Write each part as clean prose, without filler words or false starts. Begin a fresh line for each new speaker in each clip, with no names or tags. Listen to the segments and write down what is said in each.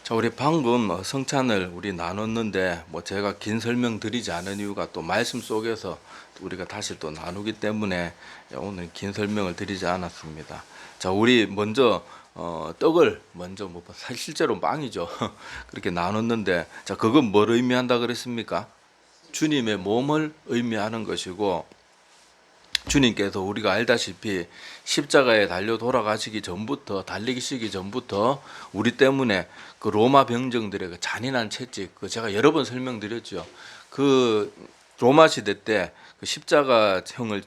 자, 우리 방금 성찬을 우리 나눴는데 제가 긴 설명 드리지 않은 이유가 또 말씀 속에서 우리가 다시 또 나누기 때문에 오늘 긴 설명을 드리지 않았습니다. 자, 우리 먼저 떡을 먼저 실제로 빵이죠. 그렇게 나눴는데, 자, 그건 뭘 의미한다 그랬습니까? 주님의 몸을 의미하는 것이고, 주님께서 우리가 알다시피 십자가에 달려 돌아가시기 전부터, 달리시기 전부터 우리 때문에 그 로마 병정들의 그 잔인한 채찍, 그 제가 여러 번 설명드렸죠. 그 로마 시대 때 그 십자가형을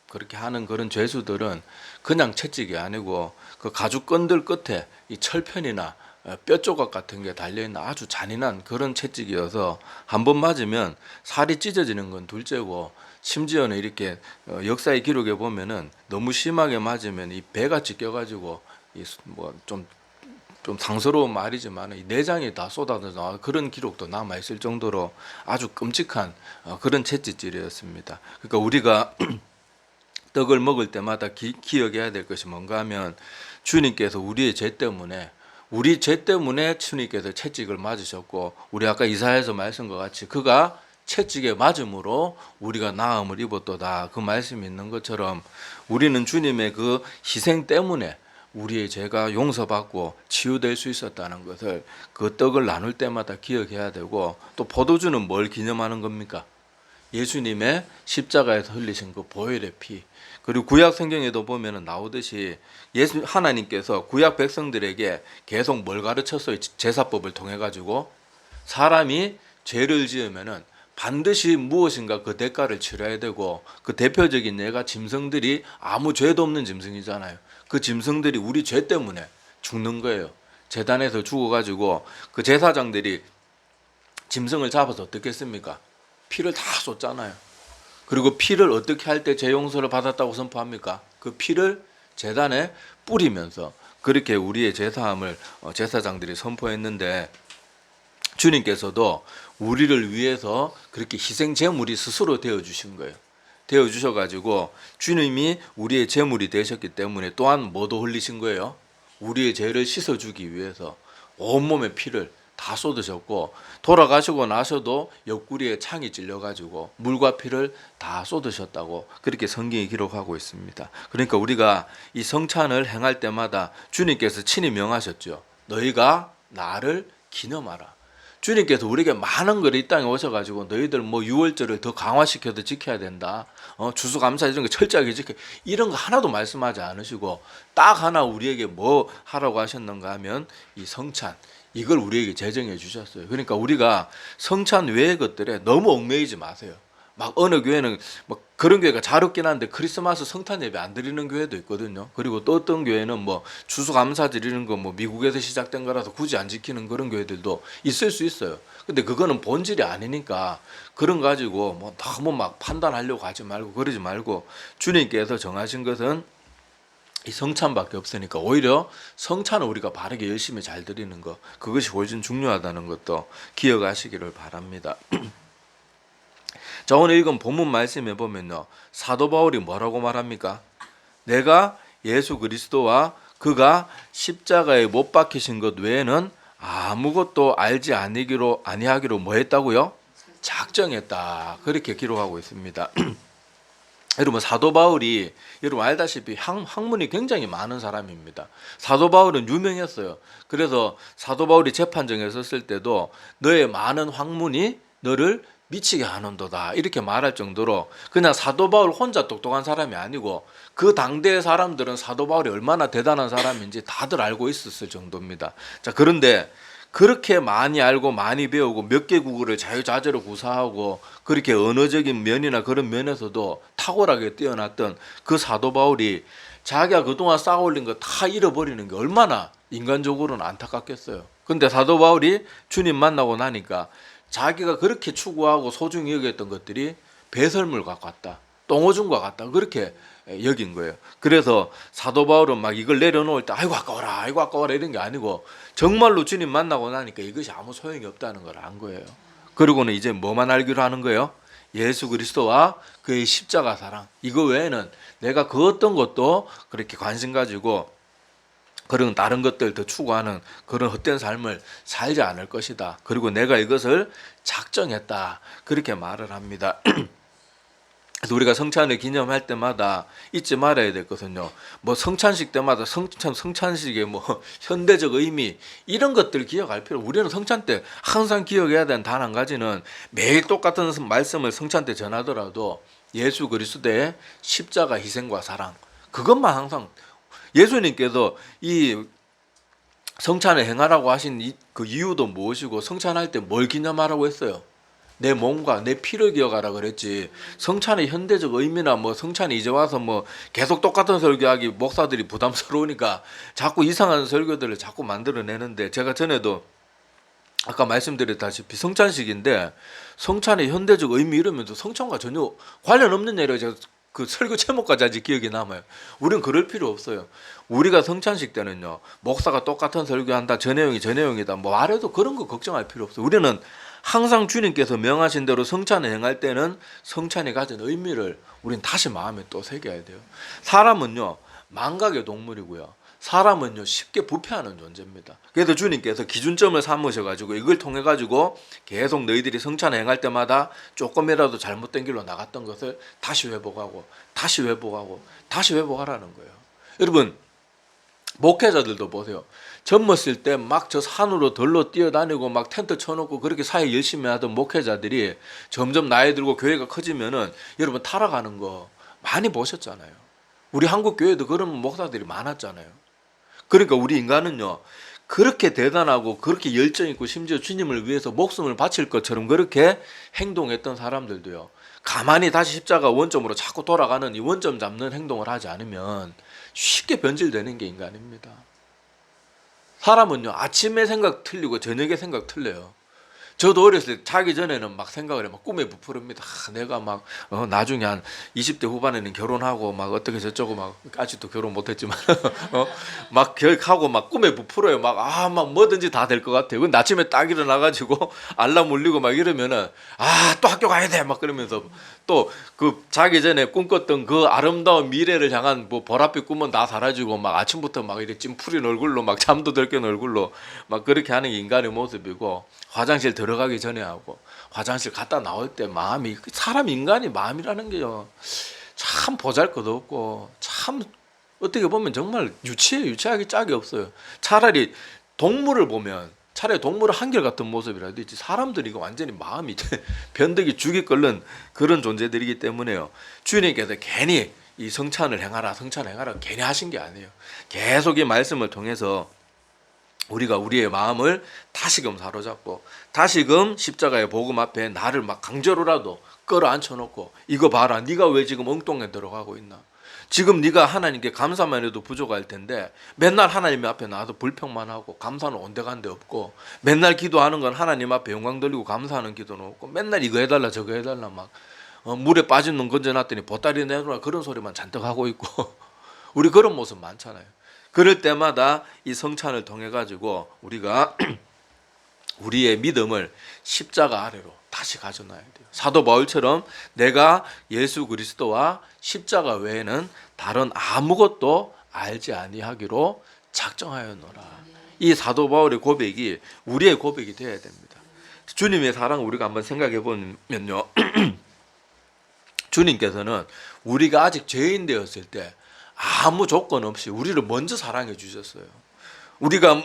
그렇게 하는 그런 죄수들은 그냥 채찍이 아니고 그 가죽 끈들 끝에 이 철편이나 뼈 조각 같은 게 달려있는 아주 잔인한 그런 채찍이어서 한 번 맞으면 살이 찢어지는 건 둘째고, 심지어는 이렇게 역사의 기록에 보면은 너무 심하게 맞으면 이 배가 찢겨가지고 좀 상스러운 말이지만 이 내장이 다 쏟아져 그런 기록도 남아 있을 정도로 아주 끔찍한 그런 채찍질이었습니다. 그러니까 우리가 떡을 먹을 때마다 기억해야 될 것이 뭔가 하면, 주님께서 우리 죄 때문에 주님께서 채찍을 맞으셨고, 우리 아까 이사야에서 말씀과 같이 그가 채찍에 맞음으로 우리가 나음을 입었도다, 그 말씀이 있는 것처럼 우리는 주님의 그 희생 때문에 우리의 죄가 용서받고 치유될 수 있었다는 것을 그 떡을 나눌 때마다 기억해야 되고, 또 포도주는 뭘 기념하는 겁니까? 예수님의 십자가에서 흘리신 그 보혈의 피. 그리고 구약 성경에도 보면 나오듯이 하나님께서 구약 백성들에게 계속 뭘 가르쳤어요? 제사법을 통해 가지고 사람이 죄를 지으면은 반드시 무엇인가 그 대가를 치러야 되고, 그 대표적인 예가 짐승들이 아무 죄도 없는 짐승이잖아요. 그 짐승들이 우리 죄 때문에 죽는 거예요. 제단에서 죽어가지고 그 제사장들이 짐승을 잡아서 어떻게 했습니까? 피를 다 쏟잖아요. 그리고 피를 어떻게 할 때 죄 용서를 받았다고 선포합니까? 그 피를 제단에 뿌리면서 그렇게 우리의 제사함을 제사장들이 선포했는데, 주님께서도 우리를 위해서 그렇게 희생 제물이 스스로 되어 주신 거예요. 되어 주셔가지고 주님이 우리의 제물이 되셨기 때문에 또한 뭐도 흘리신 거예요? 우리의 죄를 씻어주기 위해서 온몸의 피를 다 쏟으셨고, 돌아가시고 나서도 옆구리에 창이 찔려가지고 물과 피를 다 쏟으셨다고 그렇게 성경이 기록하고 있습니다. 그러니까 우리가 이 성찬을 행할 때마다 주님께서 친히 명하셨죠. 너희가 나를 기념하라. 주님께서 우리에게 많은 걸 이 땅에 오셔가지고 너희들 유월절을 더 강화시켜서 지켜야 된다, 추수감사 이런 거 철저하게 지켜, 이런 거 하나도 말씀하지 않으시고 딱 하나 우리에게 뭐 하라고 하셨는가 하면 이 성찬, 이걸 우리에게 제정해 주셨어요. 그러니까 우리가 성찬 외의 것들에 너무 얽매이지 마세요. 막 어느 교회는 그런 교회가 잘 없긴 한데 크리스마스 성탄 예배 안 드리는 교회도 있거든요. 그리고 또 어떤 교회는 추수감사 드리는 거 미국에서 시작된 거라서 굳이 안 지키는 그런 교회들도 있을 수 있어요. 근데 그거는 본질이 아니니까 그런 거 가지고 너무 막 판단하려고 하지 말고 그러지 말고, 주님께서 정하신 것은 이 성찬밖에 없으니까 오히려 성찬을 우리가 바르게 열심히 잘 드리는 것, 그것이 훨씬 중요하다는 것도 기억하시기를 바랍니다. 자, 오늘 읽은 본문 말씀에 보면요, 사도 바울이 뭐라고 말합니까? 내가 예수 그리스도와 그가 십자가에 못 박히신 것 외에는 아무것도 알지 아니하기로 뭐 했다고요? 작정했다. 그렇게 기록하고 있습니다. 여러분, 사도 바울이 여러분 알다시피 학문이 굉장히 많은 사람입니다. 사도 바울은 유명했어요. 그래서 사도 바울이 재판정에 섰을 때도 너의 많은 학문이 너를 미치게 하는도다, 이렇게 말할 정도로 그냥 사도 바울 혼자 똑똑한 사람이 아니고 그 당대의 사람들은 사도 바울이 얼마나 대단한 사람인지 다들 알고 있었을 정도입니다. 자, 그런데 그렇게 많이 알고 많이 배우고 몇 개 국어를 자유자재로 구사하고 그렇게 언어적인 면이나 그런 면에서도 탁월하게 뛰어났던 그 사도 바울이 자기가 그동안 쌓아올린 거 다 잃어버리는 게 얼마나 인간적으로는 안타깝겠어요. 근데 사도 바울이 주님 만나고 나니까 자기가 그렇게 추구하고 소중히 여겼던 것들이 배설물과 같다, 똥오줌과 같다, 그렇게 여긴 거예요. 그래서 사도 바울은 막 이걸 내려놓을 때 아이고 아까워라 이런 게 아니고 정말로 주님 만나고 나니까 이것이 아무 소용이 없다는 걸 안 거예요. 그리고는 이제 뭐만 알기로 하는 거예요? 예수 그리스도와 그의 십자가 사랑, 이거 외에는 내가 그 어떤 것도 그렇게 관심 가지고 그런 다른 것들 더 추구하는 그런 헛된 삶을 살지 않을 것이다. 그리고 내가 이것을 작정했다. 그렇게 말을 합니다. 그래서 우리가 성찬을 기념할 때마다 잊지 말아야 되거든요. 뭐 성찬식 때마다 성찬식의 뭐 현대적 의미 이런 것들 기억할 필요. 우리는 성찬 때 항상 기억해야 되는 단 한 가지는 매일 똑같은 말씀을 성찬 때 전하더라도 예수 그리스도의 십자가 희생과 사랑 그것만 항상 예수님께서 이 성찬을 행하라고 하신 그 이유도 무엇이고 성찬할 때 뭘 기념하라고 했어요? 내 몸과 내 피를 기억하라 그랬지. 성찬의 현대적 의미나 뭐 성찬이 이제 와서 뭐 계속 똑같은 설교하기 목사들이 부담스러우니까 자꾸 이상한 설교들을 자꾸 만들어내는데 제가 전에도 아까 말씀드렸다시피 성찬식인데 성찬의 현대적 의미 이러면서 성찬과 전혀 관련 없는 얘기를 제가 그 설교 제목까지 아직 기억이 남아요. 우리는 그럴 필요 없어요. 우리가 성찬식 때는요 목사가 똑같은 설교한다 저 내용이 저 내용이다 뭐 말해도 그런 거 걱정할 필요 없어요. 우리는 항상 주님께서 명하신 대로 성찬을 행할 때는 성찬이 가진 의미를 우리는 다시 마음에 또 새겨야 돼요. 사람은요 망각의 동물이고요. 사람은요 쉽게 부패하는 존재입니다. 그래서 주님께서 기준점을 삼으셔가지고 이걸 통해 가지고 계속 너희들이 성찬을 행할 때마다 조금이라도 잘못된 길로 나갔던 것을 다시 회복하고 다시 회복하고 다시 회복하라는 거예요. 여러분 목회자들도 보세요. 젊었을 때 막 저 산으로 덜로 뛰어다니고 막 텐트 쳐놓고 그렇게 사회 열심히 하던 목회자들이 점점 나이 들고 교회가 커지면은 여러분 타락하는 거 많이 보셨잖아요. 우리 한국 교회도 그런 목사들이 많았잖아요. 그러니까 우리 인간은요 그렇게 대단하고 그렇게 열정 있고 심지어 주님을 위해서 목숨을 바칠 것처럼 그렇게 행동했던 사람들도요 가만히 다시 십자가 원점으로 자꾸 돌아가는 이 원점 잡는 행동을 하지 않으면 쉽게 변질되는 게 인간입니다. 사람은요 아침에 생각 틀리고 저녁에 생각 틀려요. 저도 어렸을 때 자기 전에는 막 생각을 해 막 꿈에 부풀습니다. 내가 막 나중에 한 20대 후반에는 결혼하고 막 어떻게 저쩌고 막 아직도 결혼 못했지만 막 계획하고 막 꿈에 부풀어요. 막 뭐든지 다 될 것 같아요. 근데 아침에 딱 일어나가지고 알람 울리고 막 이러면은 또 학교 가야 돼 막 그러면서 또 그 자기 전에 꿈꿨던 그 아름다운 미래를 향한 뭐 보랏빛 꿈은 다 사라지고 막 아침부터 막 이렇게 찜푸린 얼굴로 막 잠도 덜 깬 얼굴로 막 그렇게 하는 게 인간의 모습이고 화장실 들어가기 전에 하고 화장실 갔다 나올 때 마음이 사람 인간이 마음이라는 게요 참 보잘것없고 참 어떻게 보면 정말 유치하기 짝이 없어요. 차라리 동물을 보면 차라리 동물은 한결같은 모습이라도 있지 사람들이 이거 완전히 마음이 변덕이 죽이 끓는 그런 존재들이기 때문에요. 주님께서 괜히 이 성찬을 행하라 괜히 하신 게 아니에요. 계속 이 말씀을 통해서 우리가 우리의 마음을 다시금 사로잡고 다시금 십자가의 복음 앞에 나를 막 강제로라도 끌어앉혀놓고 이거 봐라 네가 왜 지금 엉뚱에 들어가고 있나. 지금 네가 하나님께 감사만 해도 부족할 텐데 맨날 하나님 앞에 나와서 불평만 하고 감사는 온데간데 없고 맨날 기도하는 건 하나님 앞에 영광 돌리고 감사하는 기도는 없고 맨날 이거 해달라 저거 해달라 막 물에 빠진 놈 건져놨더니 보따리 내놓으라 그런 소리만 잔뜩 하고 있고 우리 그런 모습 많잖아요. 그럴 때마다 이 성찬을 통해 가지고 우리가 우리의 믿음을 십자가 아래로 다시 가져놔야 돼요. 사도 바울처럼 내가 예수 그리스도와 십자가 외에는 다른 아무것도 알지 아니하기로 작정하였노라. 이 사도 바울의 고백이 우리의 고백이 되어야 됩니다. 주님의 사랑을 우리가 한번 생각해 보면요. 주님께서는 우리가 아직 죄인 되었을 때 아무 조건 없이 우리를 먼저 사랑해 주셨어요. 우리가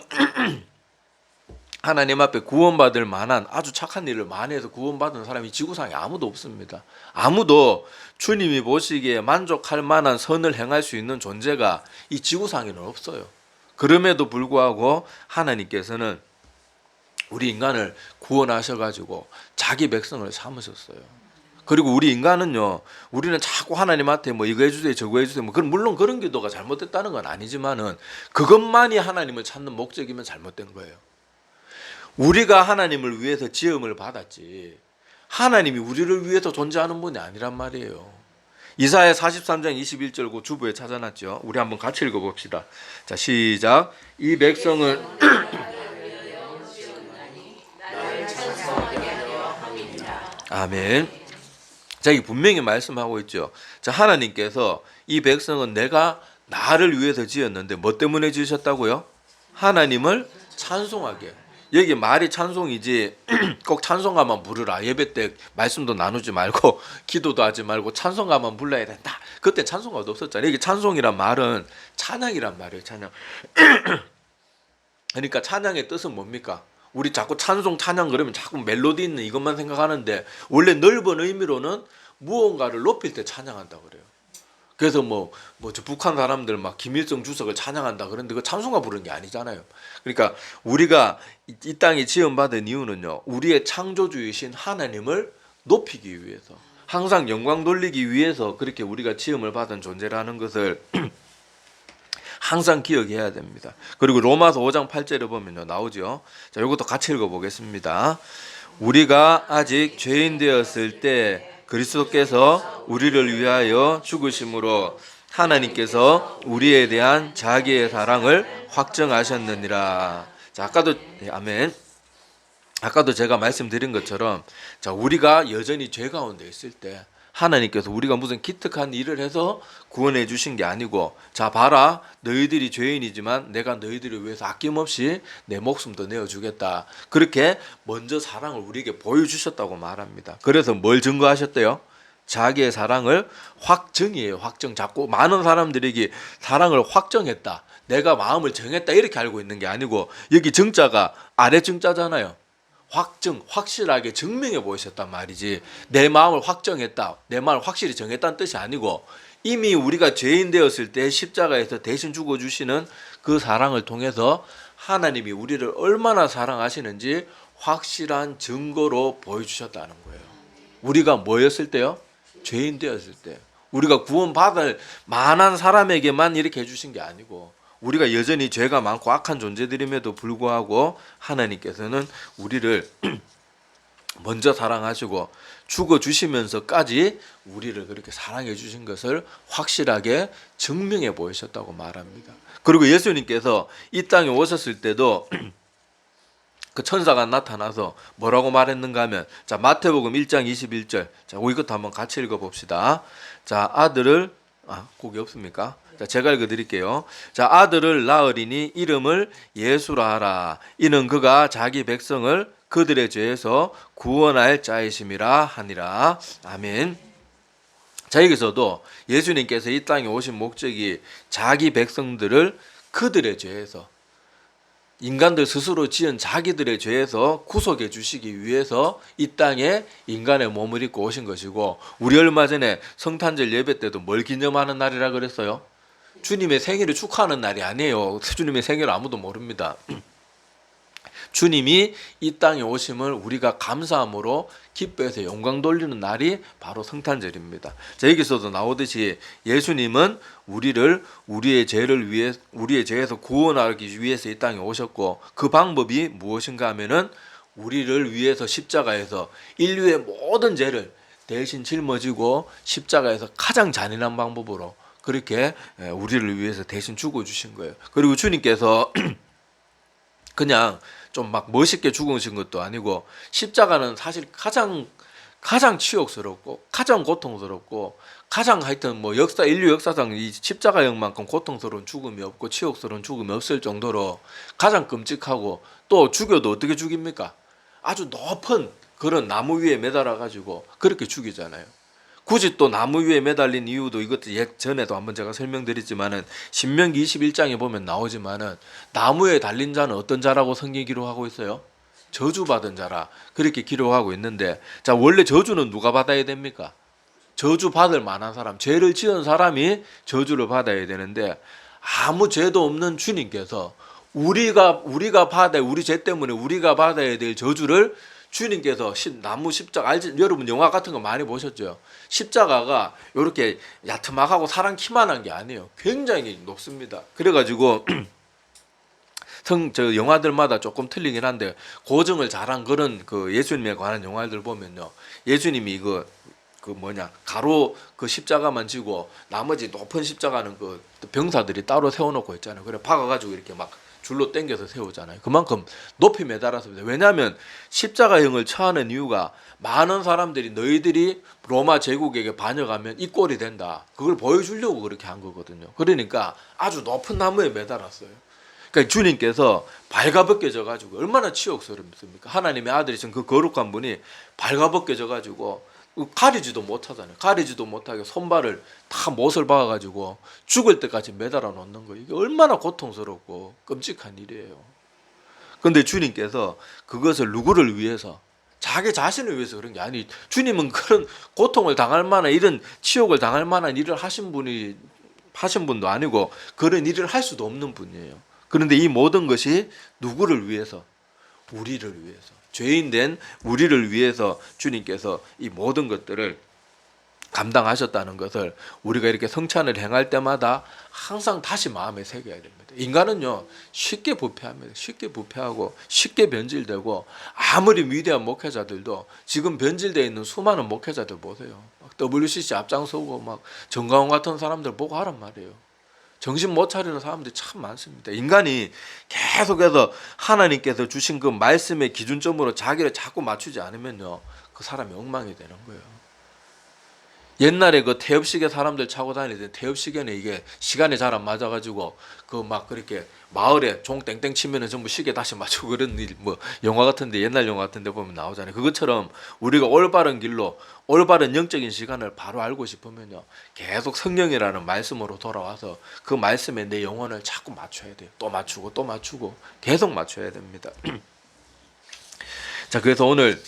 하나님 앞에 구원받을 만한 아주 착한 일을 많이 해서 구원받은 사람이 지구상에 아무도 없습니다. 아무도 주님이 보시기에 만족할 만한 선을 행할 수 있는 존재가 이 지구상에는 없어요. 그럼에도 불구하고 하나님께서는 우리 인간을 구원하셔가지고 자기 백성을 삼으셨어요. 그리고 우리 인간은요, 우리는 자꾸 하나님한테 뭐 이거 해주세요, 저거 해주세요. 뭐 물론 그런 기도가 잘못됐다는 건 아니지만은 그것만이 하나님을 찾는 목적이면 잘못된 거예요. 우리가 하나님을 위해서 지음을 받았지 하나님이 우리를 위해서 존재하는 분이 아니란 말이에요. 이사야 43장 21절 그 주부에 찾아놨죠. 우리 한번 같이 읽어봅시다. 자, 시작. 이 백성을 아멘. 자, 이 분명히 말씀하고 있죠. 자, 하나님께서 이 백성은 내가 나를 위해서 지었는데 뭐 때문에 지으셨다고요? 하나님을 찬송하게. 여기 말이 찬송이지 꼭 찬송가만 부르라. 예배 때 말씀도 나누지 말고 기도도 하지 말고 찬송가만 불러야 된다. 그때 찬송가도 없었잖아요. 여기 찬송이란 말은 찬양이란 말이에요. 찬양. 그러니까 찬양의 뜻은 뭡니까? 우리 자꾸 찬송 찬양 그러면 자꾸 멜로디 있는 이것만 생각하는데 원래 넓은 의미로는 무언가를 높일 때 찬양한다 그래요. 그래서 저 북한 사람들 막 김일성 주석을 찬양한다 그런데 그 찬송가 부르는 게 아니잖아요. 그러니까 우리가 이 땅에 지음받은 이유는요, 우리의 창조주이신 하나님을 높이기 위해서, 항상 영광 돌리기 위해서 그렇게 우리가 지음을 받은 존재라는 것을 항상 기억해야 됩니다. 그리고 로마서 5장 8절에 보면요 나오죠. 자, 이것도 같이 읽어보겠습니다. 우리가 아직 죄인 되었을 때 그리스도께서 우리를 위하여 죽으심으로 하나님께서 우리에 대한 자기의 사랑을 확정하셨느니라. 자, 아멘. 아까도 제가 말씀드린 것처럼, 자, 우리가 여전히 죄 가운데 있을 때 하나님께서 우리가 무슨 기특한 일을 해서 구원해 주신 게 아니고, 자, 봐라, 너희들이 죄인이지만 내가 너희들을 위해서 아낌없이 내 목숨도 내어주겠다. 그렇게 먼저 사랑을 우리에게 보여주셨다고 말합니다. 그래서 뭘 증거하셨대요? 자기의 사랑을 확정이에요. 확정. 자꾸 많은 사람들에게 사랑을 확정했다, 내가 마음을 정했다 이렇게 알고 있는 게 아니고, 여기 정자가 아래 정자잖아요. 확정, 확실하게 증명해 보이셨단 말이지, 내 마음을 확정했다, 내 마음을 확실히 정했다는 뜻이 아니고, 이미 우리가 죄인 되었을 때 십자가에서 대신 죽어주시는 그 사랑을 통해서 하나님이 우리를 얼마나 사랑하시는지 확실한 증거로 보여주셨다는 거예요. 우리가 뭐였을 때요? 죄인 되었을 때. 우리가 구원받을 만한 사람에게만 이렇게 해주신 게 아니고, 우리가 여전히 죄가 많고 악한 존재들임에도 불구하고 하나님께서는 우리를 먼저 사랑하시고 죽어주시면서까지 우리를 그렇게 사랑해 주신 것을 확실하게 증명해 보이셨다고 말합니다. 그리고 예수님께서 이 땅에 오셨을 때도 그 천사가 나타나서 뭐라고 말했는가 하면, 자, 마태복음 1장 21절. 자, 이것도 한번 같이 읽어봅시다. 자, 아들을, 거기 없습니까? 자, 제가 읽어드릴게요. 자, 아들을 낳으리니 이름을 예수라 하라. 이는 그가 자기 백성을 그들의 죄에서 구원할 자이심이라 하니라. 아멘. 자, 여기서도 예수님께서 이 땅에 오신 목적이 자기 백성들을 그들의 죄에서, 인간들 스스로 지은 자기들의 죄에서 구속해 주시기 위해서 이 땅에 인간의 몸을 입고 오신 것이고, 우리 얼마 전에 성탄절 예배 때도 뭘 기념하는 날이라 그랬어요? 주님의 생일을 축하하는 날이 아니에요. 주님의 생일을 아무도 모릅니다. 주님이 이 땅에 오심을 우리가 감사함으로 기뻐해서 영광 돌리는 날이 바로 성탄절입니다. 자, 여기서도 나오듯이 예수님은 우리를 우리의 죄에서 구원하기 위해서 이 땅에 오셨고, 그 방법이 무엇인가 하면은 우리를 위해서 십자가에서 인류의 모든 죄를 대신 짊어지고 십자가에서 가장 잔인한 방법으로 그렇게 우리를 위해서 대신 죽어주신 거예요. 그리고 주님께서 그냥 좀 막 멋있게 죽으신 것도 아니고, 십자가는 사실 가장 치욕스럽고 가장 고통스럽고 가장 하여튼 인류 역사상 이 십자가형만큼 고통스러운 죽음이 없고 치욕스러운 죽음이 없을 정도로 가장 끔찍하고, 또 죽여도 어떻게 죽입니까? 아주 높은 그런 나무 위에 매달아 가지고 그렇게 죽이잖아요. 굳이 또 나무 위에 매달린 이유도 이것도 전에도 한번 제가 설명드렸지만은 신명기 21장에 보면 나오지만은, 나무에 달린 자는 어떤 자라고 성경이 기록하고 있어요? 저주받은 자라 그렇게 기록하고 있는데, 자, 원래 저주는 누가 받아야 됩니까? 저주 받을 만한 사람, 죄를 지은 사람이 저주를 받아야 되는데, 아무 죄도 없는 주님께서 우리가 받아야, 우리 죄 때문에 우리가 받아야 될 저주를 주님께서 나무 십자가, 여러분 영화 같은 거 많이 보셨죠? 십자가가 이렇게 야트막하고 사람 키만한 게 아니에요. 굉장히 높습니다. 그래가지고 저 영화들마다 조금 틀리긴 한데, 고증을 잘한 그런 그 예수님에 관한 영화들 보면요, 예수님이 가로 그 십자가만 지고 나머지 높은 십자가는 그 병사들이 따로 세워놓고 있잖아요. 그래 박아가지고 이렇게 막 줄로 당겨서 세우잖아요. 그만큼 높이 매달았습니다. 왜냐하면 십자가형을 처하는 이유가 많은 사람들이 너희들이 로마 제국에게 반역하면 이 꼴이 된다. 그걸 보여주려고 그렇게 한 거거든요. 그러니까 아주 높은 나무에 매달았어요. 그러니까 주님께서 발가벗겨져 가지고 얼마나 치욕스럽습니까? 하나님의 아들이신 그 거룩한 분이 발가벗겨져 가지고 가리지도 못하잖아요. 가리지도 못하게 손발을 다 못을 박아 가지고 죽을 때까지 매달아 놓는 거, 이게 얼마나 고통스럽고 끔찍한 일이에요. 그런데 주님께서 그것을 누구를 위해서, 자기 자신을 위해서 그런 게 아니, 주님은 그런 고통을 당할 만한, 이런 치욕을 당할 만한 일을 하신 분도 아니고 그런 일을 할 수도 없는 분이에요. 그런데 이 모든 것이 누구를 위해서? 우리를 위해서, 죄인된 우리를 위해서 주님께서 이 모든 것들을 감당하셨다는 것을 우리가 이렇게 성찬을 행할 때마다 항상 다시 마음에 새겨야 됩니다. 인간은요, 쉽게 부패합니다. 쉽게 부패하고 쉽게 변질되고, 아무리 위대한 목회자들도 지금 변질되어 있는 수많은 목회자들 보세요. 막 WCC 앞장서고 막 정광훈 같은 사람들 보고 하란 말이에요. 정신 못 차리는 사람들이 참 많습니다. 인간이 계속해서 하나님께서 주신 그 말씀의 기준점으로 자기를 자꾸 맞추지 않으면요, 그 사람이 엉망이 되는 거예요. 옛날에 그 태엽시계 사람들 차고 다니던 태엽시계는 이게 시간이 잘 안 맞아가지고 그 막 그렇게 마을에 종 땡땡 치면은 전부 시계 다시 맞추고 그런 일, 뭐 영화 같은데, 옛날 영화 같은데 보면 나오잖아요. 그것처럼 우리가 올바른 길로, 올바른 영적인 시간을 바로 알고 싶으면요, 계속 성령이라는 말씀으로 돌아와서 그 말씀에 내 영혼을 자꾸 맞춰야 돼요. 또 맞추고 또 맞추고 계속 맞춰야 됩니다. 자, 그래서 오늘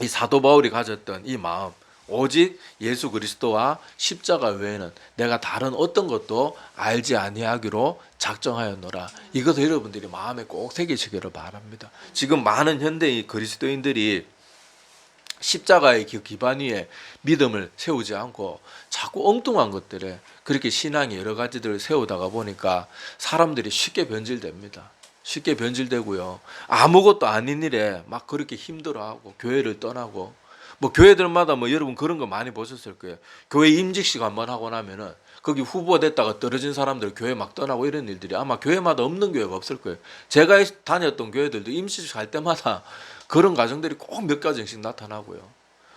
이 사도 바울이 가졌던 이 마음, 오직 예수 그리스도와 십자가 외에는 내가 다른 어떤 것도 알지 아니하기로 작정하였노라. 이것을 여러분들이 마음에 꼭 새기시기를 바랍니다. 지금 많은 현대의 그리스도인들이 십자가의 기반 위에 믿음을 세우지 않고 자꾸 엉뚱한 것들에 그렇게 신앙의 여러 가지들을 세우다가 보니까 사람들이 쉽게 변질됩니다. 쉽게 변질되고요, 아무것도 아닌 일에 막 그렇게 힘들어하고 교회를 떠나고, 뭐 교회들마다 뭐 여러분 그런 거 많이 보셨을 거예요. 교회 임직식 한번 하고 나면은 거기 후보 됐다가 떨어진 사람들 교회 막 떠나고, 이런 일들이 아마 교회마다 없는 교회가 없을 거예요. 제가 다녔던 교회들도 임직식 할 때마다 그런 가정들이 꼭 몇 가정씩 나타나고요.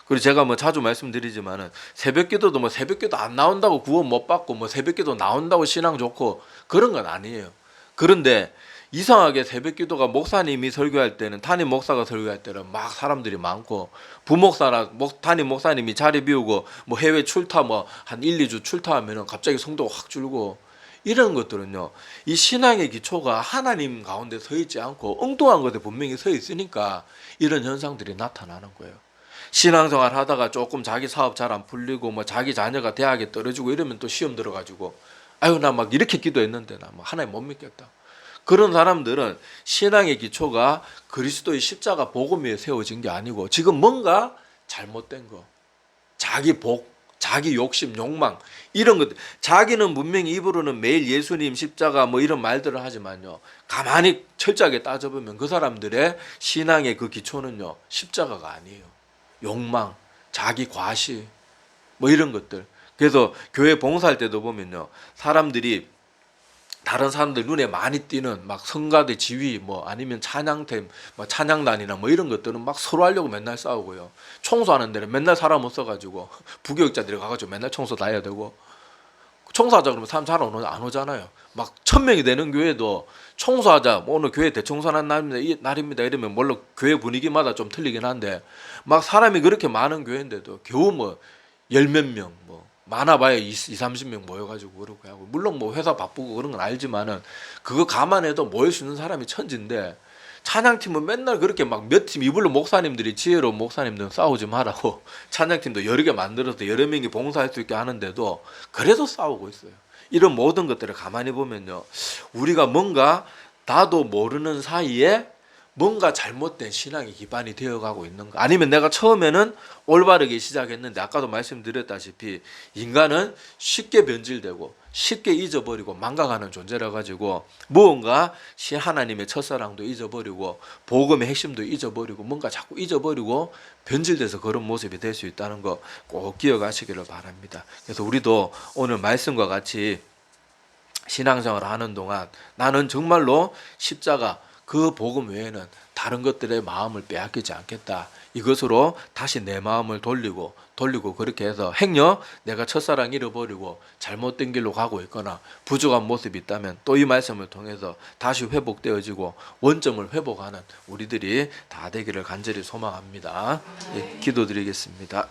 그리고 제가 뭐 자주 말씀드리지만은 새벽기도도 뭐 새벽기도 안 나온다고 구원 못 받고, 뭐 새벽기도 나온다고 신앙 좋고 그런 건 아니에요. 그런데 이상하게 새벽기도가 목사님이 설교할 때는, 담임 목사가 설교할 때는 막 사람들이 많고, 부목사나 담임 목사님이 자리 비우고 뭐 해외 출타 뭐 한 1, 2주 출타하면은 갑자기 성도가 확 줄고, 이런 것들은요, 이 신앙의 기초가 하나님 가운데 서 있지 않고 엉뚱한 것에 분명히 서 있으니까 이런 현상들이 나타나는 거예요. 신앙생활 하다가 조금 자기 사업 잘 안 풀리고 뭐 자기 자녀가 대학에 떨어지고 이러면 또 시험 들어가지고, 아유 나 막 이렇게 기도했는데 나 뭐 하나님 못 믿겠다. 그런 사람들은 신앙의 기초가 그리스도의 십자가 복음 위에 세워진 게 아니고 지금 뭔가 잘못된 거, 자기 복, 자기 욕심, 욕망, 이런 것들, 자기는 분명히 입으로는 매일 예수님 십자가 뭐 이런 말들을 하지만요, 가만히 철저하게 따져보면 그 사람들의 신앙의 그 기초는요, 십자가가 아니에요. 욕망, 자기 과시, 뭐 이런 것들. 그래서 교회 봉사할 때도 보면요, 사람들이 다른 사람들 눈에 많이 띄는 막 성가대 지휘, 뭐 아니면 찬양팀, 뭐 찬양단이나 뭐 이런 것들은 막 서로 하려고 맨날 싸우고요. 청소하는 데는 맨날 사람 없어가지고 부교육자들이 가가지고 맨날 청소 다 해야 되고, 청소하자 그러면 사람 잘 안 오잖아요. 막 1000명이 되는 교회도 청소하자, 뭐 오늘 교회 대청소하는 날입니다 이러면 물론 교회 분위기마다 좀 틀리긴 한데, 막 사람이 그렇게 많은 교회인데도 겨우 뭐 열 몇 명, 뭐 많아봐야 20, 30명 모여가지고 그러고 하고, 물론 뭐 회사 바쁘고 그런 건 알지만은 그거 감안해도 모일 수 있는 사람이 천지인데, 찬양팀은 맨날 그렇게 막 몇 팀, 이불로 목사님들이, 지혜로운 목사님들은 싸우지 말라고 찬양팀도 여러 개 만들어서 여러 명이 봉사할 수 있게 하는데도 그래도 싸우고 있어요. 이런 모든 것들을 가만히 보면요, 우리가 뭔가 나도 모르는 사이에 뭔가 잘못된 신앙이 기반이 되어가고 있는 거, 아니면 내가 처음에는 올바르게 시작했는데 아까도 말씀드렸다시피 인간은 쉽게 변질되고 쉽게 잊어버리고 망각하는 존재라 가지고 무언가 하나님의 첫사랑도 잊어버리고 복음의 핵심도 잊어버리고 뭔가 자꾸 잊어버리고 변질돼서 그런 모습이 될 수 있다는 거 꼭 기억하시기를 바랍니다. 그래서 우리도 오늘 말씀과 같이 신앙생활을 하는 동안 나는 정말로 십자가 그 복음 외에는 다른 것들의 마음을 빼앗기지 않겠다. 이것으로 다시 내 마음을 돌리고 그렇게 해서 행여 내가 첫사랑 잃어버리고 잘못된 길로 가고 있거나 부족한 모습이 있다면 또 이 말씀을 통해서 다시 회복되어지고 원점을 회복하는 우리들이 다 되기를 간절히 소망합니다. 예, 기도드리겠습니다.